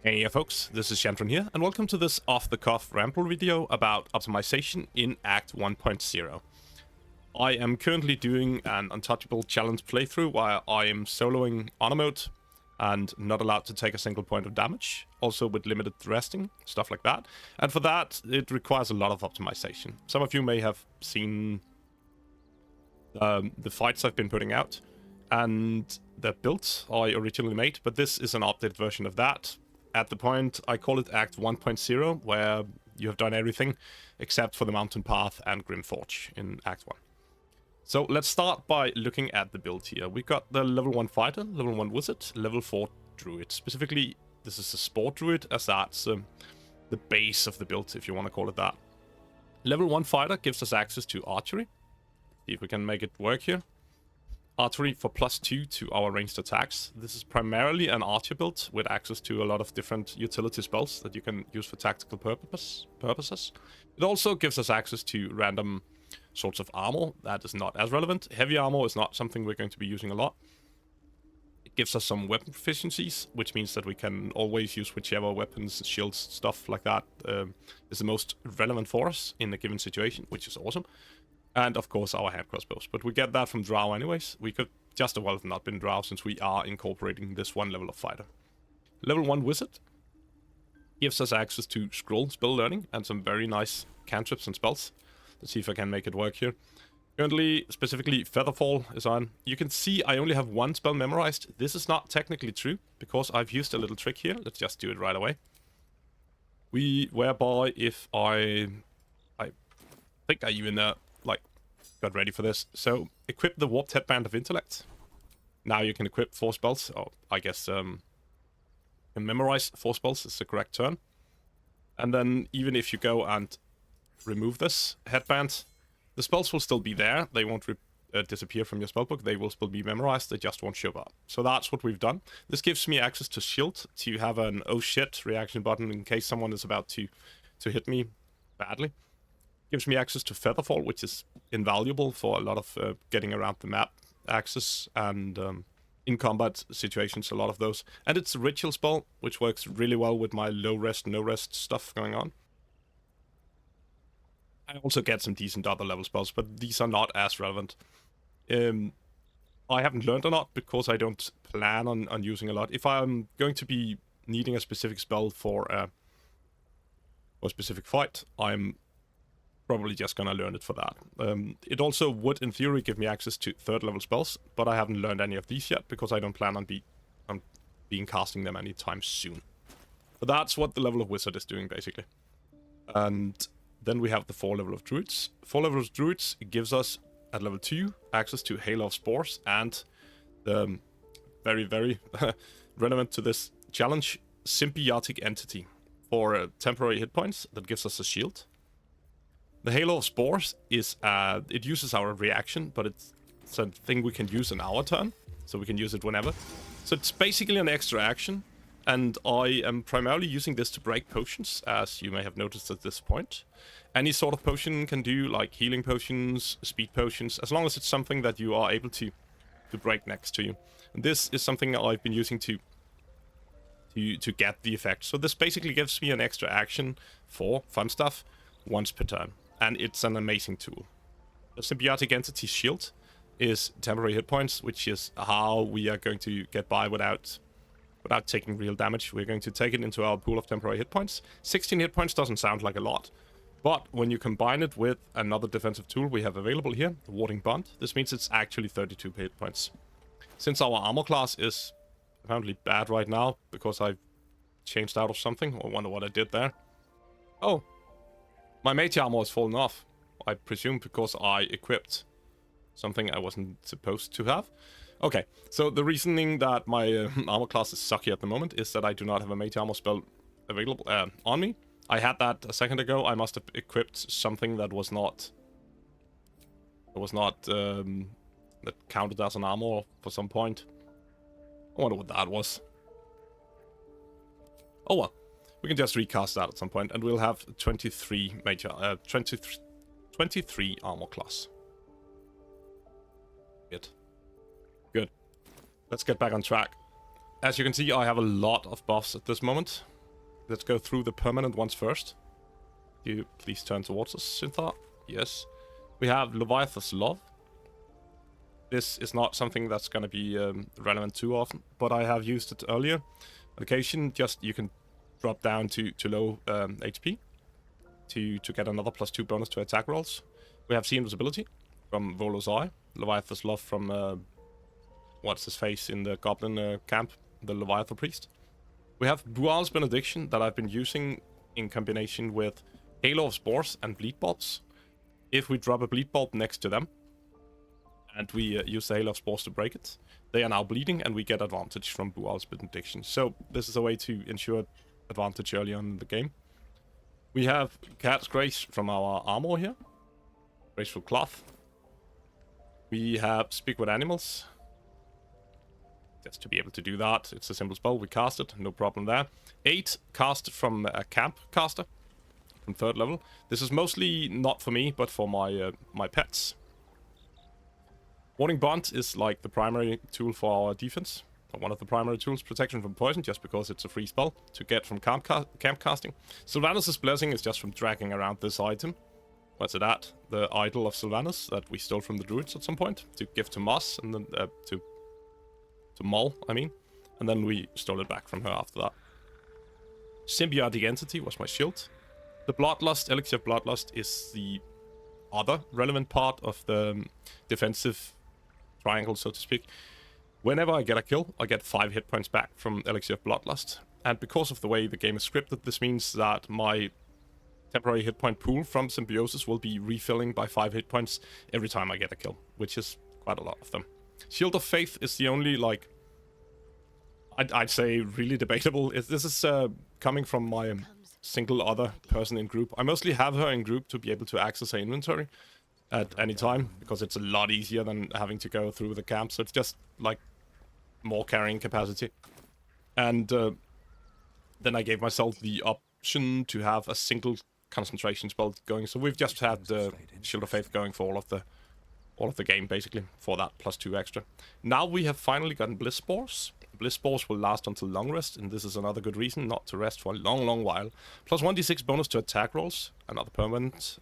Hey folks, this is Shantron here, and welcome to this off-the-cuff ramble video about optimization in Act 1.0. I am currently doing an Untouchable challenge playthrough where I am soloing honor mode and not allowed to take a single point of damage, also with limited resting, stuff like that. And for that, it requires a lot of optimization. Some of you may have seen the fights I've been putting out, and the builds I originally made, but this is an updated version of that. At the point, I call it Act 1.0, where you have done everything except for the Mountain Path and Grim Forge in Act 1. So let's start by looking at the build here. We got the level 1 Fighter, level 1 Wizard, level 4 Druid. Specifically, this is a Spore Druid, as that's the base of the build, if you want to call it that. Level 1 Fighter gives us access to Archery. See if we can make it work here. Archery for +2 to our ranged attacks. This is primarily an archer build with access to a lot of different utility spells that you can use for tactical purposes. It also gives us access to random sorts of armor. That is not as relevant. Heavy armor is not something we're going to be using a lot. It gives us some weapon proficiencies, which means that we can always use whichever weapons, shields, stuff like that is the most relevant for us in a given situation, which is awesome. And of course our hand crossbows, but we get that from Drow anyways. We could just as well have not been Drow since we are incorporating this one level of fighter. Level 1 Wizard gives us access to scroll spell learning and some very nice cantrips and spells. Let's see if I can make it work here. Currently, specifically Featherfall is on. You can see I only have one spell memorized. This is not technically true because I've used a little trick here. Let's just do it right away. Whereby if I think I even got ready for this. So, equip the Warped Headband of Intellect. Now you can equip 4 spells. Oh, I guess can memorize 4 spells is the correct term. And then even if you go and remove this headband, the spells will still be there. They won't disappear from your spellbook. They will still be memorized. They just won't show up. So that's what we've done. This gives me access to shield, to have an oh shit reaction button in case someone is about to hit me badly. Gives me access to Featherfall, which is invaluable for a lot of getting around the map access and in combat situations, a lot of those. And it's a ritual spell, which works really well with my low rest, no rest stuff going on. I also get some decent other level spells, but these are not as relevant. I haven't learned a lot because I don't plan on using a lot. If I'm going to be needing a specific spell for a specific fight, I'm probably just gonna learn it for that. It also would, in theory, give me access to 3rd level spells, but I haven't learned any of these yet because I don't plan on being casting them anytime soon. But that's what the level of Wizard is doing, basically. And then we have the 4 level of Druids. 4 level of Druids gives us, at level 2, access to Hail of Spores and the very, very relevant to this challenge, Symbiotic Entity for temporary hit points that gives us a shield. The Halo of Spores is, it uses our reaction, but it's a thing we can use in our turn, so we can use it whenever. So it's basically an extra action, and I am primarily using this to break potions, as you may have noticed at this point. Any sort of potion can do, like healing potions, speed potions, as long as it's something that you are able to break next to you. And this is something I've been using to get the effect. So this basically gives me an extra action for fun stuff once per turn. And it's an amazing tool. The Symbiotic Entity Shield is temporary hit points, which is how we are going to get by without taking real damage. We're going to take it into our pool of temporary hit points. 16 hit points doesn't sound like a lot, but when you combine it with another defensive tool we have available here, the Warding Bond, this means it's actually 32 hit points. Since our armor class is apparently bad right now, because I've changed out of something, I wonder what I did there. Oh! My mage armor has fallen off, I presume because I equipped something I wasn't supposed to have. Okay, so the reasoning that my armor class is sucky at the moment is that I do not have a mage armor spell available on me. I had that a second ago. I must have equipped something that was not that counted as an armor for some point. I wonder what that was. Oh well. We can just recast that at some point, and we'll have 23 armor class. Good. Let's get back on track. as you can see, I have a lot of buffs at this moment. Let's go through the permanent ones first. You please turn towards us, Synthar. Yes. We have Leviathan's Love. This is not something that's going to be relevant too often, but I have used it earlier. On occasion, just you can drop down to low HP to get another +2 bonus to attack rolls. We have Seeing Visibility from Volo's Eye. Leviathan's Love from what's his face in the Goblin camp, the Leviathan Priest. We have Bual's Benediction that I've been using in combination with Halo of Spores and Bleed Bulbs. If we drop a Bleed Bulb next to them, and we use the Halo of Spores to break it, they are now bleeding, and we get advantage from Bual's Benediction. So this is a way to ensure advantage early on in the game. We have Cat's Grace from our armor here. Graceful Cloth. We have Speak with Animals. Just to be able to do that, it's a simple spell. We cast it, no problem there. 8 cast from a camp caster from 3rd level. This is mostly not for me, but for my pets. Warding Bond is like the primary tool for our defense. Or one of the primary tools, protection from poison, just because it's a free spell to get from camp casting. Sylvanus' Blessing is just from dragging around this item. What's it at? The idol of Sylvanus that we stole from the druids at some point to give to Moss and then to Mull, I mean. And then we stole it back from her after that. Symbiotic Entity was my shield. The Bloodlust, Elixir of Bloodlust, is the other relevant part of the defensive triangle, so to speak. Whenever I get a kill, I get 5 hit points back from Elixir of Bloodlust. And because of the way the game is scripted, this means that my temporary hit point pool from Symbiosis will be refilling by 5 hit points every time I get a kill, which is quite a lot of them. Shield of Faith is the only, like, I'd say really debatable. This is coming from my single other person in group. I mostly have her in group to be able to access her inventory at any time, because it's a lot easier than having to go through the camp, so it's just, like, more carrying capacity. And then I gave myself the option to have a single concentration spell going, so we've just had the Shield of Faith going for all of the game, basically, for that +2 extra. Now we have finally gotten Bliss Spores. Bliss Spores will last until long rest, and this is another good reason not to rest for a long while. Plus 1d6 bonus to attack rolls, another permanent,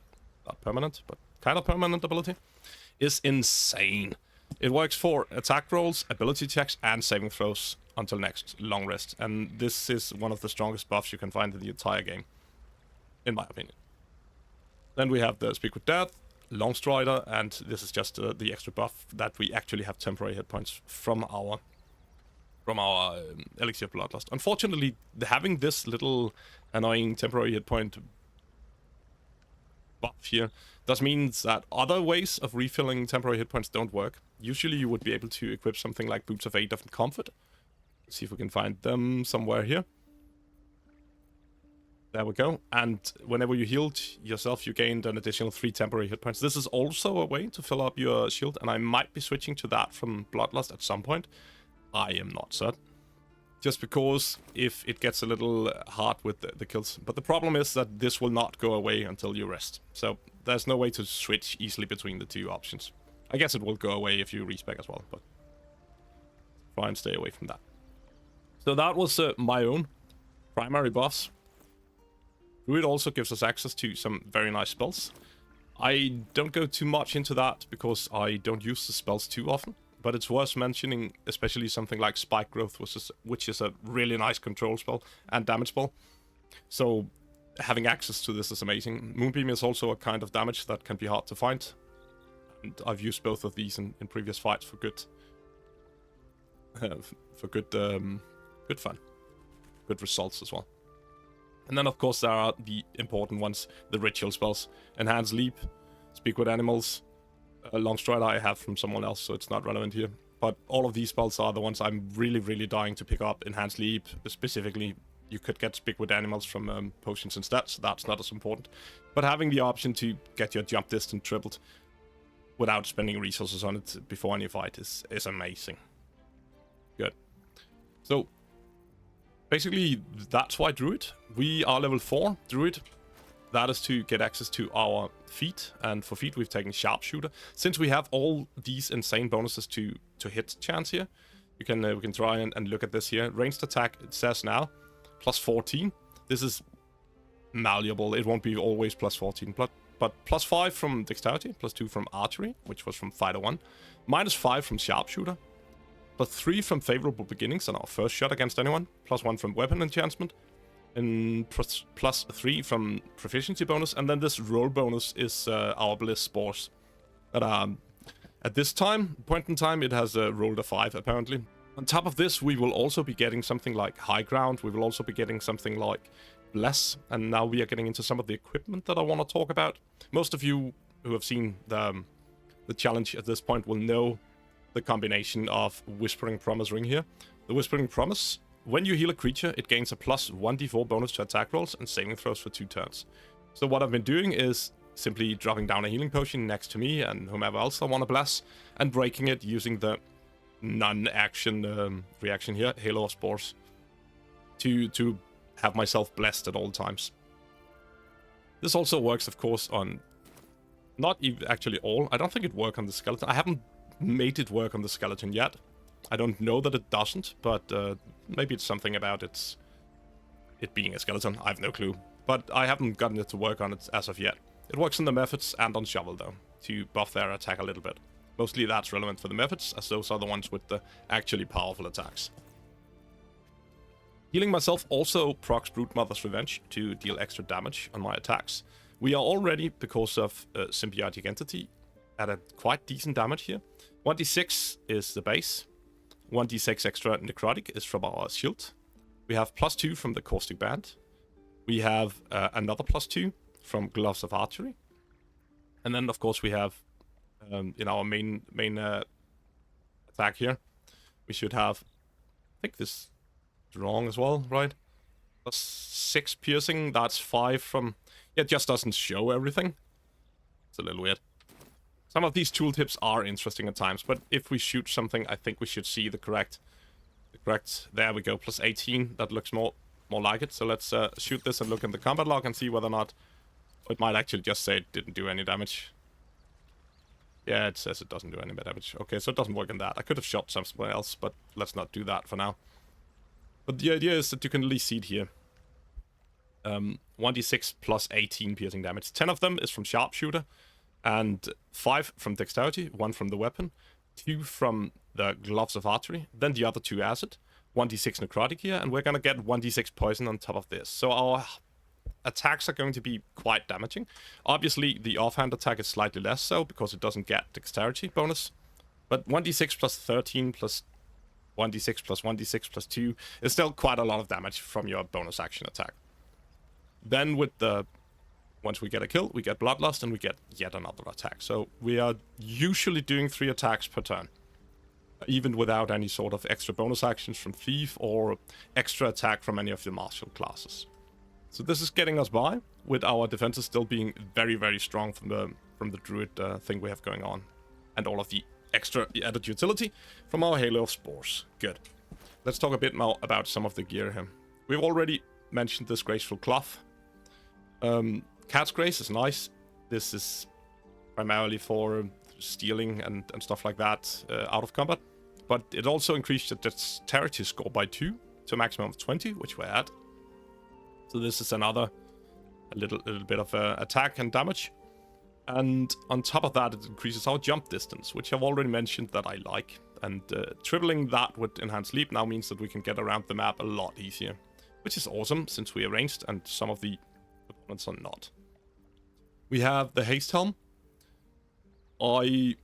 not permanent, but kind of permanent ability, is insane. It works for attack rolls, ability checks, and saving throws until next long rest, and this is one of the strongest buffs you can find in the entire game, in my opinion. Then we have the Speak with Death, Longstrider, and this is just the extra buff that we actually have temporary hit points from our Elixir of Bloodlust. Unfortunately, having this little annoying temporary hit point buff here does mean that other ways of refilling temporary hit points don't work. Usually you would be able to equip something like Boots of Aid of Comfort. Let's see if we can find them somewhere here. There we go. And whenever you healed yourself, you gained an additional 3 temporary hit points. This is also a way to fill up your shield, and I might be switching to that from Bloodlust at some point. I am not certain. Just because if it gets a little hard with the kills. But the problem is that this will not go away until you rest. So there's no way to switch easily between the two options. I guess it will go away if you respec as well, but try and stay away from that. So that was my own primary buffs. Druid also gives us access to some very nice spells. I don't go too much into that because I don't use the spells too often, but it's worth mentioning especially something like Spike Growth, which is a really nice control spell and damage spell. So having access to this is amazing. Moonbeam is also a kind of damage that can be hard to find, and I've used both of these in previous fights for good fun, good results as well. And then, of course, there are the important ones, the ritual spells. Enhance Leap, Speak with Animals, Longstrider I have from someone else, so it's not relevant here. But all of these spells are the ones I'm really dying to pick up. Enhance Leap, specifically, you could get Speak with Animals from potions instead, so that's not as important. But having the option to get your jump distance tripled without spending resources on it before any fight is amazing. Good. So, basically, that's why Druid. We are level 4 Druid. That is to get access to our feat, and for feat we've taken Sharpshooter. Since we have all these insane bonuses to hit chance here, we can try and look at this here. Ranged attack, it says now, plus 14. This is malleable. It won't be always plus 14, but plus 5 from dexterity, plus 2 from archery, which was from fighter 1, minus 5 from sharpshooter, plus 3 from favorable beginnings on our first shot against anyone, plus 1 from weapon enchantment, and plus 3 from proficiency bonus, and then this roll bonus is our bliss spores. But at this point in time, it has rolled a 5 apparently. On top of this, we will also be getting something like high ground. We will also be getting something like bless, and now we are getting into some of the equipment that I want to talk about. Most of you who have seen the challenge at this point will know the combination of Whispering Promise ring here. The Whispering Promise, when you heal a creature, it gains a plus 1d4 bonus to attack rolls and saving throws for 2 turns. So what I've been doing is simply dropping down a healing potion next to me and whomever else I want to bless, and breaking it using the non-action reaction here, Halo of Spores, to have myself blessed at all times. This also works, of course, on not even actually all. I don't think it works on the skeleton. I haven't made it work on the skeleton yet. I don't know that it doesn't, but maybe it's something about it being a skeleton. I have no clue. But I haven't gotten it to work on it as of yet. It works on the methods and on shovel, though, to buff their attack a little bit. Mostly that's relevant for the methods, as those are the ones with the actually powerful attacks. Healing myself also procs Broodmother's Revenge to deal extra damage on my attacks. We are already, because of Symbiotic Entity, at a quite decent damage here. 1d6 is the base. 1d6 extra necrotic is from our shield. We have plus 2 from the Caustic Band. We have another plus 2 from Gloves of Archery. And then, of course, we have in our main attack here, we should have, I think this is wrong as well, right? Plus 6 piercing, that's 5 from, yeah, it just doesn't show everything. It's a little weird. Some of these tooltips are interesting at times, but if we shoot something, I think we should see the correct, there we go, plus 18, that looks more like it. So let's shoot this and look in the combat log and see whether or not, it might actually just say it didn't do any damage. Yeah, it says it doesn't do any damage. Okay, so it doesn't work in that. I could have shot somewhere else, but let's not do that for now. But the idea is that you can at least see it here. 1d6 plus 18 piercing damage. 10 of them is from Sharpshooter, and 5 from Dexterity, 1 from the weapon, 2 from the Gloves of Archery, then the other 2 acid, 1d6 necrotic here, and we're gonna get 1d6 poison on top of this. So our attacks are going to be quite damaging. Obviously, the offhand attack is slightly less so, because it doesn't get Dexterity bonus, but 1d6 plus 13 plus 1d6 plus 1d6 plus 2 is still quite a lot of damage from your bonus action attack. Then with once we get a kill, we get Bloodlust and we get yet another attack. So we are usually doing 3 attacks per turn, even without any sort of extra bonus actions from Thief or extra attack from any of the martial classes. So this is getting us by, with our defenses still being very, very strong from the Druid thing we have going on, and all of the extra added utility from our Halo of Spores. Good. Let's talk a bit more about some of the gear here. We've already mentioned this Graceful Cloth. Cat's Grace is nice. This is primarily for stealing and stuff like that out of combat. But it also increased the Dexterity score by 2 to a maximum of 20, which we're at. So this is another little bit of attack and damage. And on top of that, it increases our jump distance, which I've already mentioned that I like. And tripling that with Enhanced Leap now means that we can get around the map a lot easier, which is awesome since we are ranged and some of the opponents are not. We have the Haste Helm. I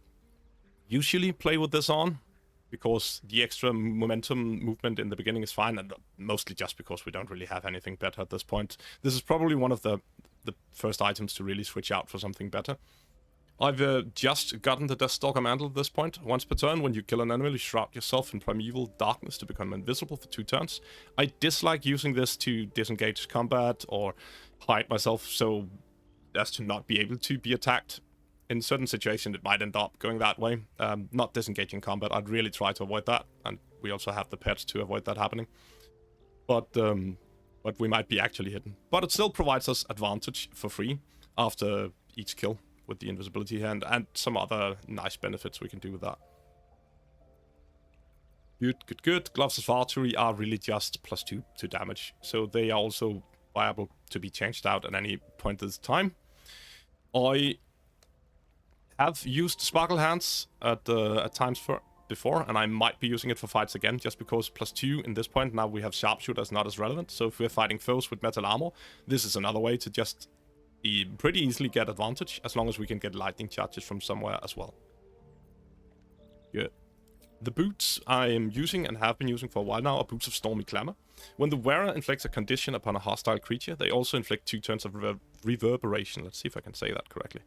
usually play with this on because the extra momentum movement in the beginning is fine, and mostly just because we don't really have anything better at this point. This is probably one of the first items to really switch out for something better. I've just gotten the Deathstalker Mantle at this point. Once per turn, when you kill an enemy, you shroud yourself in primeval darkness to become invisible for 2 turns. I dislike using this to disengage combat or hide myself so as to not be able to be attacked. In certain situations, it might end up going that way. Not disengaging combat, I'd really try to avoid that, and we also have the pets to avoid that happening. But we might be actually hidden. But it still provides us advantage for free after each kill with the invisibility hand, and some other nice benefits we can do with that. Good. Gloves of Archery are really just +2 to damage, so they are also viable to be changed out at any point in time. I have used Sparkle Hands at times before, and I might be using it for fights again, just because +2 in this point, now we have Sharpshooter is not as relevant, so if we're fighting foes with metal armor, this is another way to just pretty easily get advantage, as long as we can get lightning charges from somewhere as well. Good. The boots I am using and have been using for a while now are Boots of Stormy Clamor. When the wearer inflicts a condition upon a hostile creature, they also inflict 2 turns of reverberation. Let's see if I can say that correctly.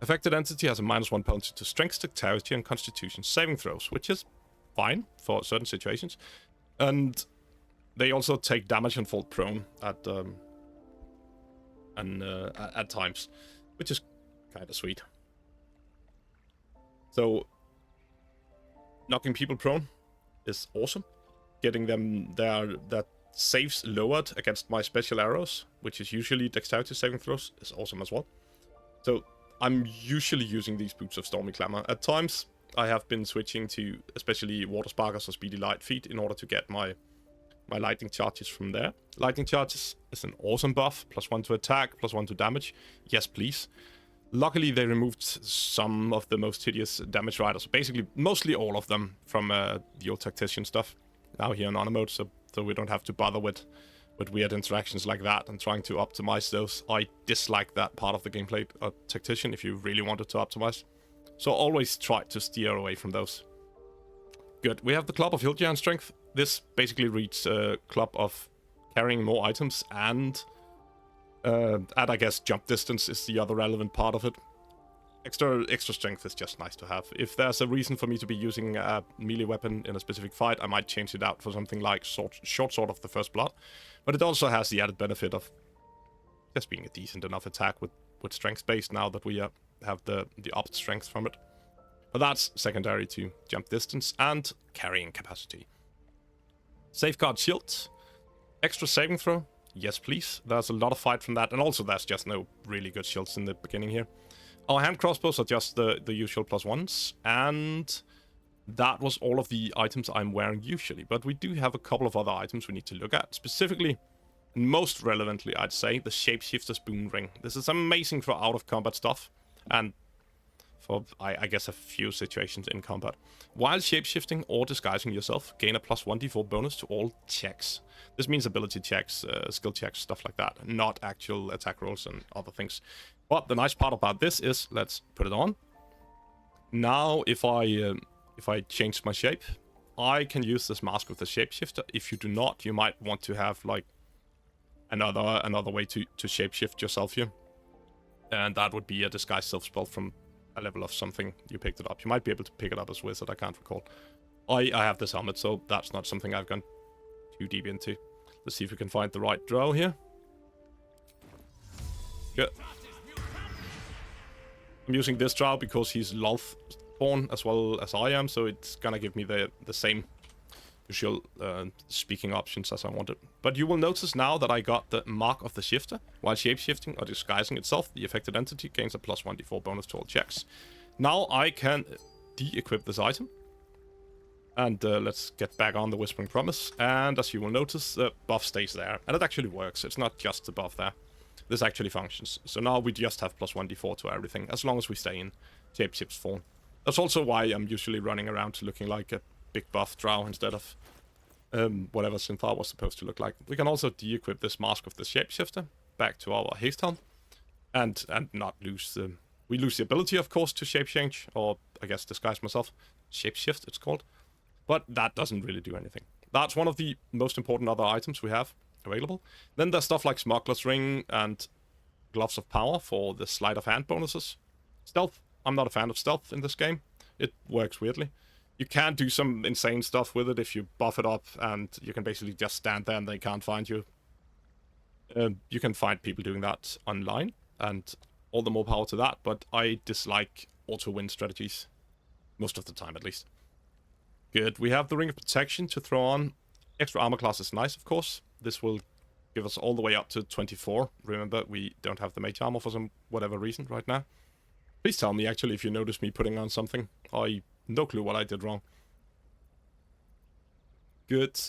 Affected entity has a -1 penalty to strength, dexterity, and constitution saving throws, which is fine for certain situations. And they also take damage and fall prone at times, which is kind of sweet. So knocking people prone is awesome. Getting them that saves lowered against my special arrows, which is usually dexterity saving throws, is awesome as well. So I'm usually using these Boots of Stormy Clamor. At times, I have been switching to especially Water Sparkers or Speedy Light Feet in order to get my lightning charges from there. Lightning charges is an awesome buff, +1 to attack, +1 to damage. Yes, please. Luckily, they removed some of the most hideous damage riders, basically mostly all of them from the old Tactician stuff now here in Honor mode, so we don't have to bother with weird interactions like that and trying to optimize those. I dislike that part of the gameplay of Tactician if you really wanted to optimize. So always try to steer away from those. Good. We have the Club of Hill Giant Strength. This basically reads a club of carrying more items and I guess jump distance is the other relevant part of it. Extra strength is just nice to have. If there's a reason for me to be using a melee weapon in a specific fight, I might change it out for something like Short Sword of the First Blood. But it also has the added benefit of just being a decent enough attack with strength base now that we have the upped strength from it. But that's secondary to jump distance and carrying capacity. Safeguard Shield. Extra saving throw. Yes, please. There's a lot of fight from that, and also there's just no really good shields in the beginning here. Our hand crossbows are just the usual +1s, and that was all of the items I'm wearing usually. But we do have a couple of other items we need to look at. Specifically, and most relevantly, I'd say, the Shapeshifter's Boon Ring. This is amazing for out-of-combat stuff, and for, I guess, a few situations in combat. While shapeshifting or disguising yourself, gain a +1d4 bonus to all checks. This means ability checks, skill checks, stuff like that, not actual attack rolls and other things. But the nice part about this is, let's put it on. Now, if I change my shape, I can use this Mask of the Shapeshifter. If you do not, you might want to have like another way to shapeshift yourself here, and that would be a disguise self spell from a level of something you picked it up. You might be able to pick it up as wizard, I can't recall. I have this helmet, so that's not something I've gone too deep into. Let's see if we can find the right drow here. Good. I'm using this drow because he's Lolth spawn as well as I am, so it's gonna give me the same usual speaking options as I wanted. But you will notice now that I got the Mark of the Shifter. While shapeshifting or disguising itself, the affected entity gains a +1d4 bonus to all checks. Now I can de-equip this item. And let's get back on the Whispering Promise. And as you will notice, the buff stays there. And it actually works. It's not just the buff there. This actually functions. So now we just have +1d4 to everything, as long as we stay in shapeshift's form. That's also why I'm usually running around looking like a big buff drow instead of whatever Synthar was supposed to look like. We can also de-equip this Mask of the Shapeshifter back to our haste helm, and not lose the... We lose the ability, of course, to shape change, or I guess disguise myself. Shapeshift, it's called. But that doesn't really do anything. That's one of the most important other items we have available. Then there's stuff like Smuggler's Ring and Gloves of Power for the sleight of hand bonuses. Stealth. I'm not a fan of stealth in this game. It works weirdly. You can do some insane stuff with it if you buff it up, and you can basically just stand there and they can't find you. You can find people doing that online, and all the more power to that, but I dislike auto-win strategies. Most of the time, at least. Good. We have the Ring of Protection to throw on. Extra armor class is nice, of course. This will give us all the way up to 24. Remember, we don't have the mage armor for some whatever reason right now. Please tell me, actually, if you notice me putting on something. No clue what I did wrong. good.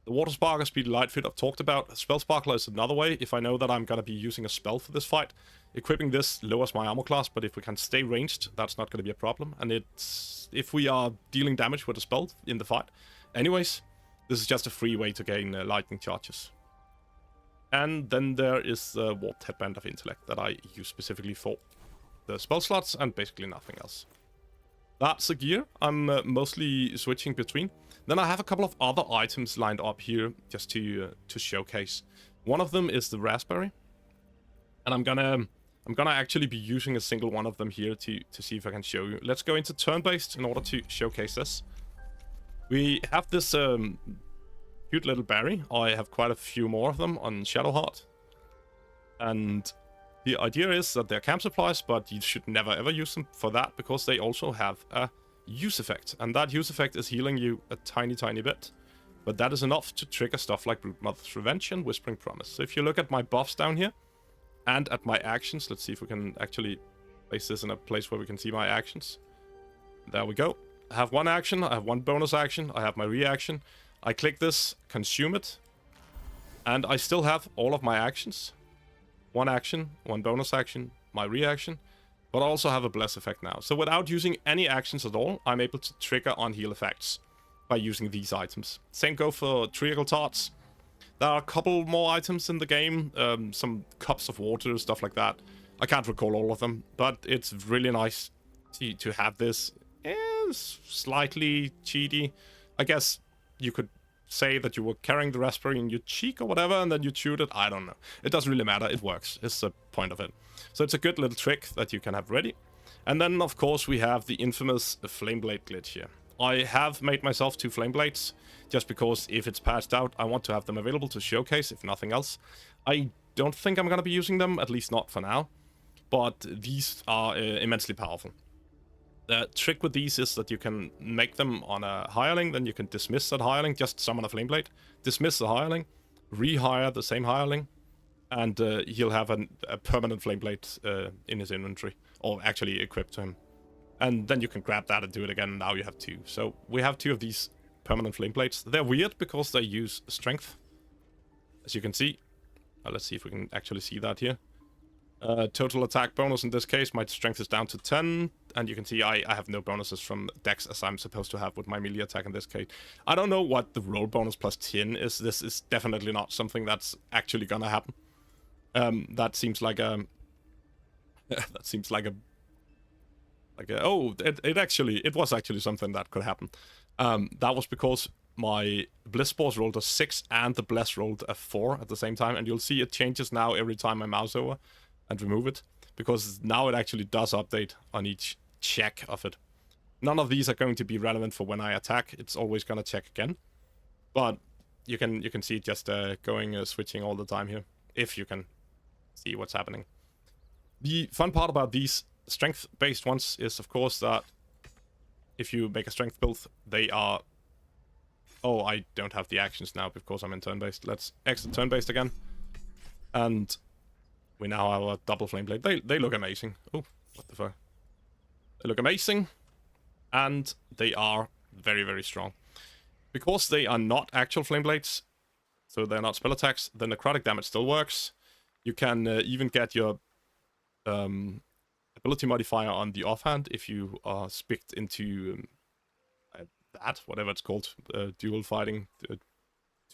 The Water Sparkler, Speedy Lightfoot I've talked about. Spell Sparkler is another way. If I know that I'm going to be using a spell for this fight, equipping this lowers my armor class, but if we can stay ranged, that's not going to be a problem. And it's if we are dealing damage with a spell in the fight. Anyways, this is just a free way to gain lightning charges. And then there is the Warped Headband of Intellect that I use specifically for the spell slots and basically nothing else. That's a gear I'm mostly switching between. Then I have a couple of other items lined up here just to showcase. One of them is the raspberry, and I'm gonna actually be using a single one of them here to see if I can show you. Let's go into turn-based in order to showcase this. We have this cute little berry. I have quite a few more of them on Shadowheart, and the idea is that they're camp supplies, but you should never ever use them for that because they also have a use effect, and that use effect is healing you a tiny bit, but that is enough to trigger stuff like Broodmother's Revenge and Whispering Promise. So if you look at my buffs down here and at my actions, let's see if we can actually place this in a place where we can see my actions. There we go. I have one action, I have one bonus action, I have my reaction. I click this, consume it, and I still have all of my actions. One action, one bonus action, my reaction. But I also have a bless effect now. So without using any actions at all, I'm able to trigger on heal effects by using these items. Same go for Treacle Tarts. There are a couple more items in the game, some cups of water, stuff like that. I can't recall all of them, but it's really nice to have this. It's slightly cheaty. I guess you could say that you were carrying the raspberry in your cheek or whatever, and then you chewed it. I don't know. It doesn't really matter. It works. It's the point of it. So it's a good little trick that you can have ready. And then, of course, we have the infamous Flameblade glitch here. I have made myself 2 Flameblades, just because if it's patched out, I want to have them available to showcase, if nothing else. I don't think I'm going to be using them, at least not for now. But these are immensely powerful. The trick with these is that you can make them on a hireling, then you can dismiss that hireling, just summon a Flameblade, dismiss the hireling, rehire the same hireling, and he'll have a permanent Flameblade in his inventory, or actually equipped to him. And then you can grab that and do it again, and now you have 2. So we have 2 of these permanent Flameblades. They're weird because they use strength, as you can see. Let's see if we can actually see that here. Total attack bonus in this case, my strength is down to 10, and you can see I have no bonuses from dex as I'm supposed to have with my melee attack in this case. I don't know what the roll bonus plus 10 is. This is definitely not something that's actually gonna happen. That seems like a... that seems like a... oh, it was actually something that could happen. That was because my Bliss Spores rolled a 6 and the Bless rolled a 4 at the same time, and you'll see it changes now every time I mouse over and remove it, because now it actually does update on each check of it. None of these are going to be relevant for when I attack. It's always gonna check again, but you can see it just switching all the time here, if you can see what's happening. The fun part about these strength-based ones is, of course, that if you make a strength build, they are... Oh, I don't have the actions now because I'm in turn-based. Let's exit turn-based again. And we now have a double flame blade. They look amazing. Oh, what the fuck? They look amazing. And they are very, very strong. Because they are not actual flame blades, so they're not spell attacks, the necrotic damage still works. You can even get your ability modifier on the offhand if you are spicked into whatever it's called, dual fighting,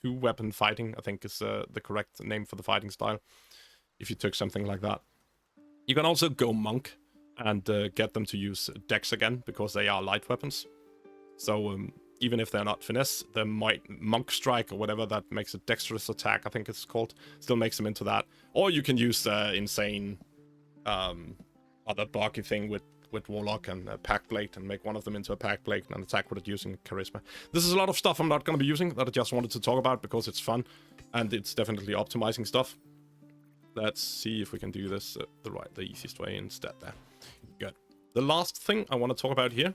two-weapon fighting, I think is the correct name for the fighting style, if you took something like that. You can also go monk and get them to use dex again, because they are light weapons. So even if they're not finesse, the monk strike or whatever that makes a dexterous attack, I think it's called, still makes them into that. Or you can use the insane other bulky thing with Warlock and Pack Blade and make one of them into a Pack Blade and attack with it using Charisma. This is a lot of stuff I'm not going to be using, that I just wanted to talk about because it's fun and it's definitely optimizing stuff. Let's see if we can do this the easiest way instead there. Good. The last thing I want to talk about here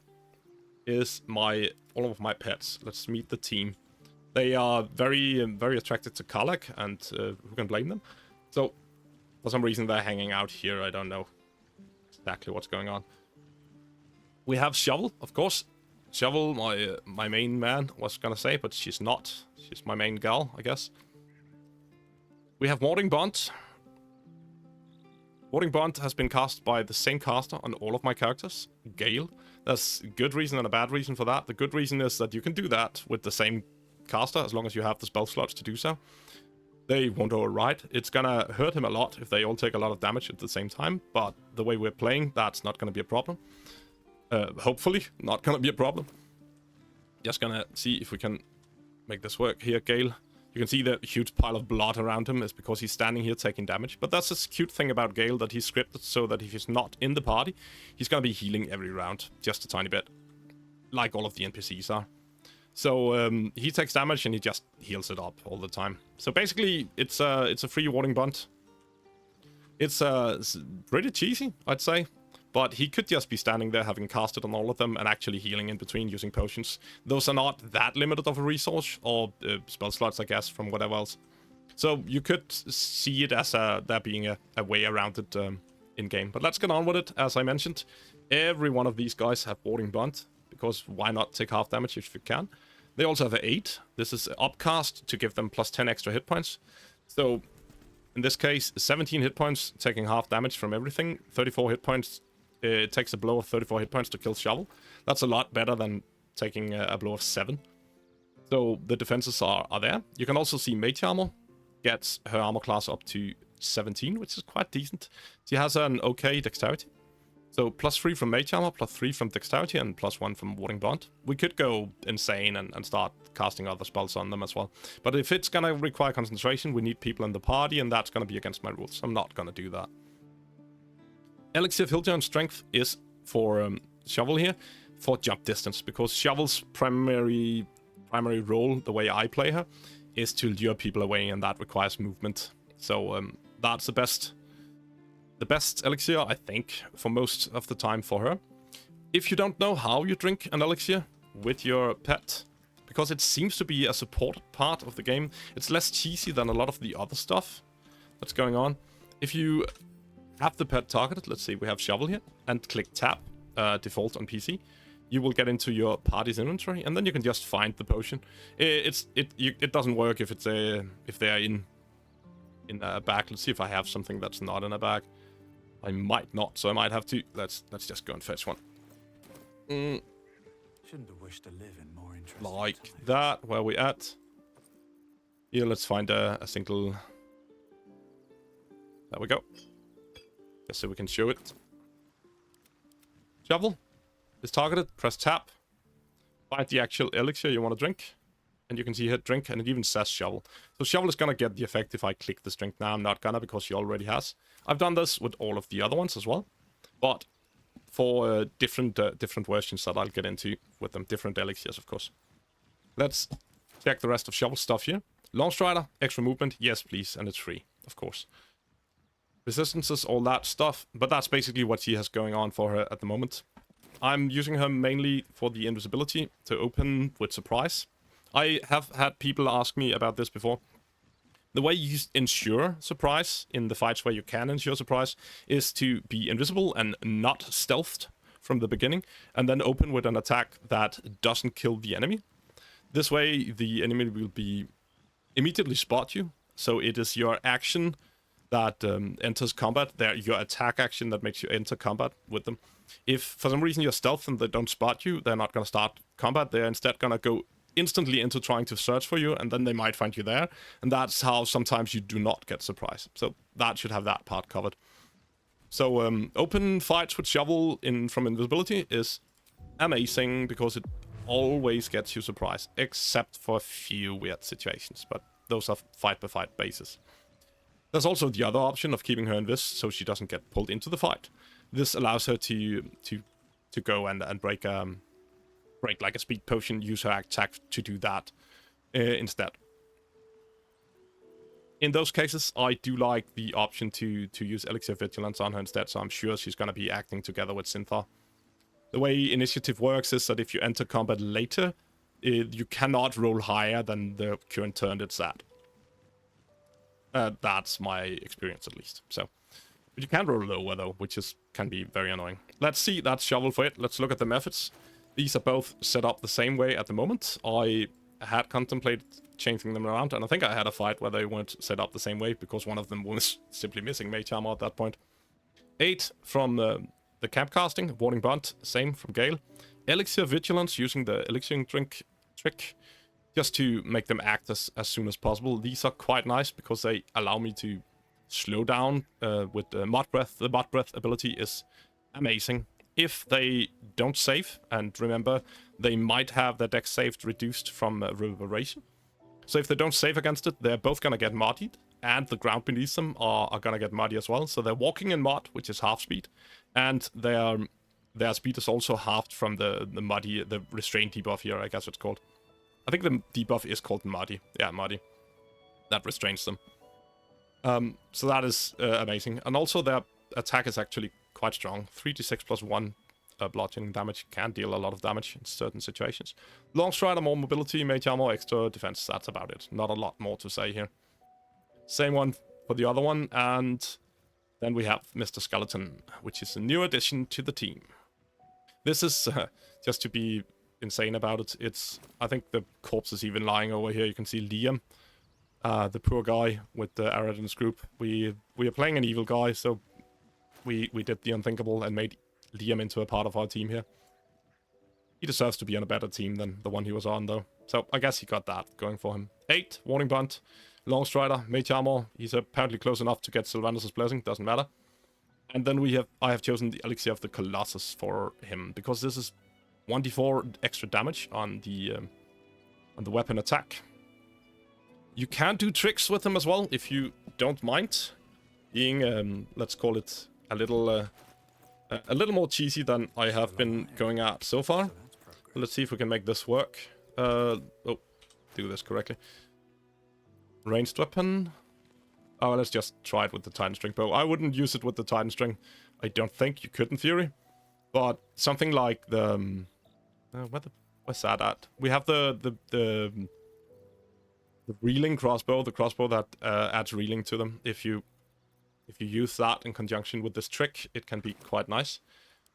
is all of my pets. Let's meet the team. They are very, very attracted to Karlach, and who can blame them? So, for some reason they're hanging out here. I don't know exactly what's going on. We have Shovel, of course. Shovel, my main man, was gonna say, but she's not. She's my main gal, I guess. We have Warding Bond. Warding Bond has been cast by the same caster on all of my characters, Gale. There's a good reason and a bad reason for that. The good reason is that you can do that with the same caster as long as you have the spell slots to do so. They won't override. It's gonna hurt him a lot if they all take a lot of damage at the same time, but the way we're playing, that's not gonna be a problem. Hopefully, not gonna be a problem. Just gonna see if we can make this work here, Gale. You can see the huge pile of blood around him is because he's standing here taking damage. But that's a cute thing about Gale, that he's scripted so that if he's not in the party, he's gonna be healing every round, just a tiny bit. Like all of the NPCs are. So he takes damage and he just heals it up all the time. So basically, it's a free Warding Bond. It's pretty cheesy, I'd say. But he could just be standing there having casted on all of them and actually healing in between using potions. Those are not that limited of a resource, or spell slots, I guess, from whatever else. So you could see it as there being a way around it in-game. But let's get on with it. As I mentioned, every one of these guys have Warding Bond, because why not take half damage if you can? They also have an 8. This is upcast to give them plus 10 extra hit points. So in this case, 17 hit points, taking half damage from everything, 34 hit points. It takes a blow of 34 hit points to kill Shovel. That's a lot better than taking a blow of 7. So the defenses are there. You can also see Mage Armor gets her armor class up to 17, which is quite decent. She has an okay dexterity. So plus 3 from Mage Armor, plus 3 from dexterity, and plus 1 from Warding Bond. We could go insane and start casting other spells on them as well. But if it's gonna require concentration, we need people in the party, and that's gonna be against my rules. I'm not gonna do that. Elixir of Hilja and Strength is for Shovel here, for jump distance, because Shovel's primary role, the way I play her, is to lure people away, and that requires movement. So that's the best elixir, I think, for most of the time for her. If you don't know how you drink an elixir with your pet, because it seems to be a supported part of the game, it's less cheesy than a lot of the other stuff that's going on. If you have the pet targeted, let's say we have Shovel here, and click tab, default on PC, you will get into your party's inventory, and then you can just find the potion. It doesn't work if it's if they're in a bag. Let's see if I have something that's not in a bag. I might not, so I might have to. Let's just go and fetch one. Shouldn't have wished to live in more interesting Like times. that. Where we at? Here, let's find a single. There we go. Just so we can show it. Shovel is targeted. Press tab. Find the actual elixir you want to drink. And you can see here, drink, and it even says Shovel. So Shovel is gonna get the effect if I click this drink. Now I'm not gonna, because she already has. I've done this with all of the other ones as well. But for different versions that I'll get into with them. Different elixirs, of course. Let's check the rest of Shovel stuff here. Launchstrider, extra movement, yes please, and it's free, of course. Resistances, all that stuff, but that's basically what she has going on for her at the moment. I'm using her mainly for the invisibility, to open with surprise. I have had people ask me about this before. The way you ensure surprise in the fights where you can ensure surprise is to be invisible and not stealthed from the beginning, and then open with an attack that doesn't kill the enemy. This way, the enemy will be immediately spot you, so it is your action that enters combat, your attack action that makes you enter combat with them. If for some reason you're stealth and they don't spot you, they're not going to start combat. They're instead going to go instantly into trying to search for you, and then they might find you there. And that's how sometimes you do not get surprise. So that should have that part covered. So open fights with Shovel from invisibility is amazing, because it always gets you surprise, except for a few weird situations. But those are fight-by-fight basis. There's also the other option of keeping her invis, so she doesn't get pulled into the fight. This allows her to go and break like a speed potion, use her attack to do that instead. In those cases, I do like the option to use Elixir Vigilance on her instead, so I'm sure she's going to be acting together with Syntha. The way initiative works is that if you enter combat later, you cannot roll higher than the current turn it's at. That's my experience, at least. So, but you can roll lower though, which can be very annoying. Let's see. That's Shovel for it. Let's look at the methods. These are both set up the same way at the moment. I had contemplated changing them around, and I think I had a fight where they weren't set up the same way because one of them was simply missing Mage Armor at that point. 8 from the camp casting, Warding Bond, same from Gale. Elixir Vigilance, using the Elixir Drink trick, just to make them act as soon as possible. These are quite nice because they allow me to slow down with the Mud Breath. The Mud Breath ability is amazing. If they don't save, and remember, they might have their dex saved reduced from Reverberation. So if they don't save against it, they're both gonna get muddied, and the ground beneath them are gonna get muddy as well. So they're walking in mud, which is half speed, and their speed is also halved from the restraint debuff here, I guess it's called. I think the debuff is called Muddy. Yeah, Muddy. That restrains them. So that is amazing. And also their attack is actually quite strong. 3d6 plus 1 bludgeoning damage can deal a lot of damage in certain situations. Long Strider, more mobility, Mage Armor, extra defense. That's about it. Not a lot more to say here. Same one for the other one. And then we have Mr. Skeleton, which is a new addition to the team. This is, just to be insane about it, it's, I think the corpse is even lying over here. You can see Liam, the poor guy with the Aradin's group. We are playing an evil guy, so we did the unthinkable and made Liam into a part of our team here. He deserves to be on a better team than the one he was on, though. So I guess he got that going for him. 8, Warning Bunt, Long Strider, Mage Armor. He's apparently close enough to get Sylvanas' Blessing, doesn't matter. And then I have chosen the Elixir of the Colossus for him, because this is 1d4 extra damage on the weapon attack. You can do tricks with him as well, if you don't mind being, let's call it, a little more cheesy than I have been going at so far. Let's see if we can make this work. Do this correctly. Ranged weapon. Oh, let's just try it with the Titan String bow. I wouldn't use it with the Titan String. I don't think you could in theory. But something like the... where's that at? We have the reeling crossbow, the crossbow that adds reeling to them. If you use that in conjunction with this trick, it can be quite nice.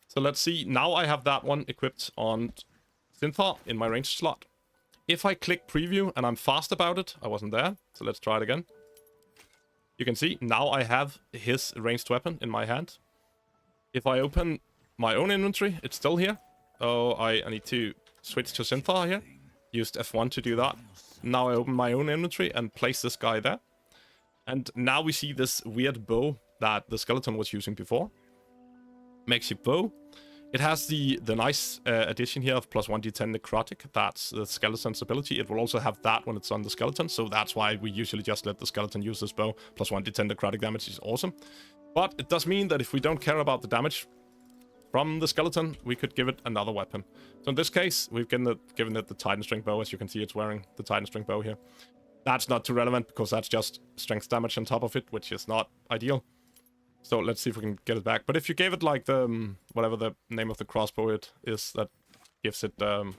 So let's see. Now I have that one equipped on Synthar in my ranged slot. If I click preview and I'm fast about it, I wasn't there, so let's try it again. You can see now I have his ranged weapon in my hand. If I open my own inventory, it's still here. Oh, I need to switch to Synthar here. Used F1 to do that. Now I open my own inventory and place this guy there. And now we see this weird bow that the skeleton was using before. Makeshift bow. It has the nice addition here of plus 1d10 necrotic. That's the skeleton's ability. It will also have that when it's on the skeleton. So that's why we usually just let the skeleton use this bow. Plus 1d10 necrotic damage is awesome. But it does mean that if we don't care about the damage from the skeleton, we could give it another weapon. So in this case, we've given it the Titan String bow. As you can see, it's wearing the Titan String bow here. That's not too relevant because that's just strength damage on top of it, which is not ideal. So let's see if we can get it back. But if you gave it like the, whatever the name of the crossbow it is that gives it no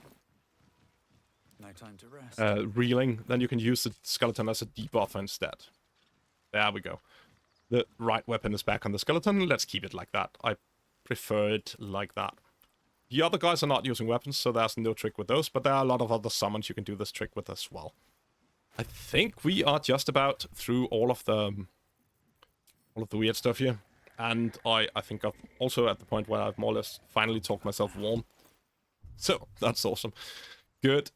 time to rest. reeling, then you can use the skeleton as a debuffer instead. There we go. The right weapon is back on the skeleton. Let's keep it like that. I prefer it like that. The other guys are not using weapons, so there's no trick with those, but there are a lot of other summons you can do this trick with as well. I think we are just about through all of the weird stuff here. And I think I'm also at the point where I've more or less finally talked myself warm. So, that's awesome. Good.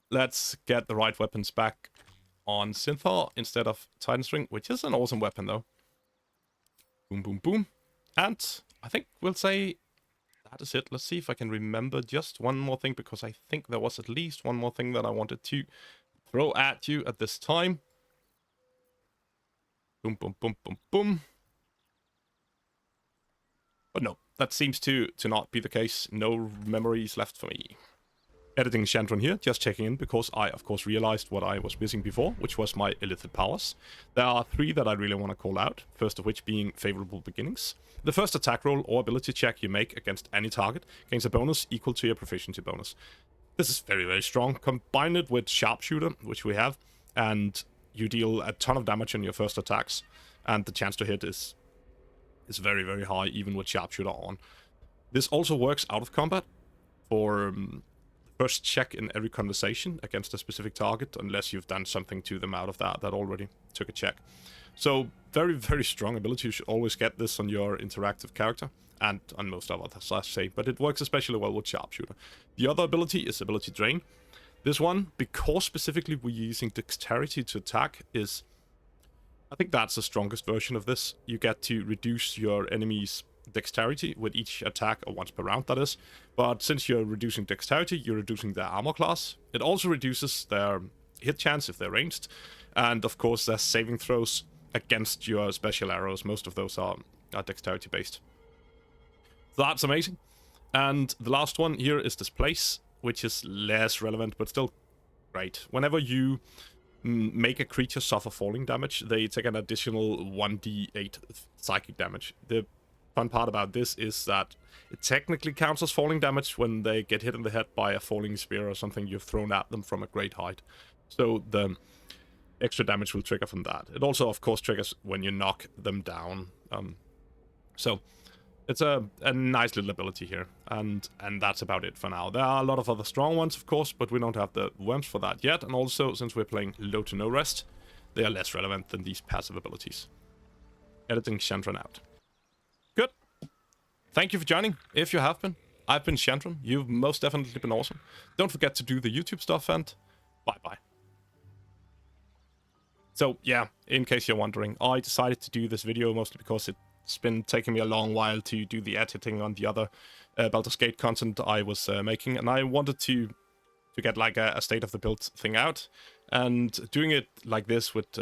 Let's get the right weapons back on Synthar instead of Titan String, which is an awesome weapon though. Boom, boom, boom. And I think we'll say that is it. Let's see if I can remember just one more thing, because I think there was at least one more thing that I wanted to throw at you at this time. Boom, boom, boom, boom, boom. But no, that seems to not be the case. No memories left for me. Editing Chandron here, just checking in, because I, of course, realized what I was missing before, which was my Illithid Powers. There are 3 that I really want to call out, first of which being Favorable Beginnings. The first attack roll or ability check you make against any target gains a bonus equal to your proficiency bonus. This is very, very strong. Combine it with Sharpshooter, which we have, and you deal a ton of damage in your first attacks, and the chance to hit is very, very high, even with Sharpshooter on. This also works out of combat. for first check in every conversation against a specific target, unless you've done something to them out of that already took a check. So very, very strong ability. You should always get this on your interactive character, and on most of others, I say, but it works especially well with Sharpshooter. The other ability is Ability Drain. This one, because specifically we're using Dexterity to attack, is... I think that's the strongest version of this. You get to reduce your enemy's Dexterity with each attack, or once per round, that is. But since you're reducing Dexterity, you're reducing their armor class. It also reduces their hit chance if they're ranged, and of course their saving throws against your special arrows. Most of those are Dexterity based. So that's amazing. And the last one here is Displace, which is less relevant, but still great. Whenever you make a creature suffer falling damage, they take an additional 1d8 psychic damage. The fun part about this is that it technically counts as falling damage when they get hit in the head by a falling spear or something you've thrown at them from a great height. So the extra damage will trigger from that. It also, of course, triggers when you knock them down. So it's a nice little ability here, and that's about it for now. There are a lot of other strong ones, of course, but we don't have the worms for that yet, and also, since we're playing low to no rest, they are less relevant than these passive abilities. Editing Shandron out. Good. Thank you for joining, if you have been. I've been Shandron. You've most definitely been awesome. Don't forget to do the YouTube stuff, and bye-bye. So, yeah, in case you're wondering, I decided to do this video mostly because it's been taking me a long while to do the editing on the other Baldur's Gate content I was making, and I wanted to get like a state of the build thing out, and doing it like this with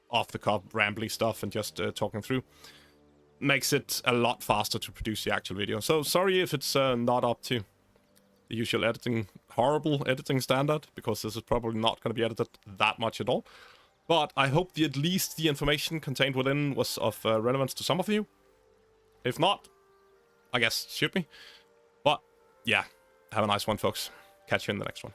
off-the-cuff rambly stuff and just talking through makes it a lot faster to produce the actual video. So sorry if it's not up to the usual horrible editing standard, because this is probably not going to be edited that much at all. But I hope at least the information contained within was of relevance to some of you. If not, I guess shoot me. But yeah, have a nice one, folks. Catch you in the next one.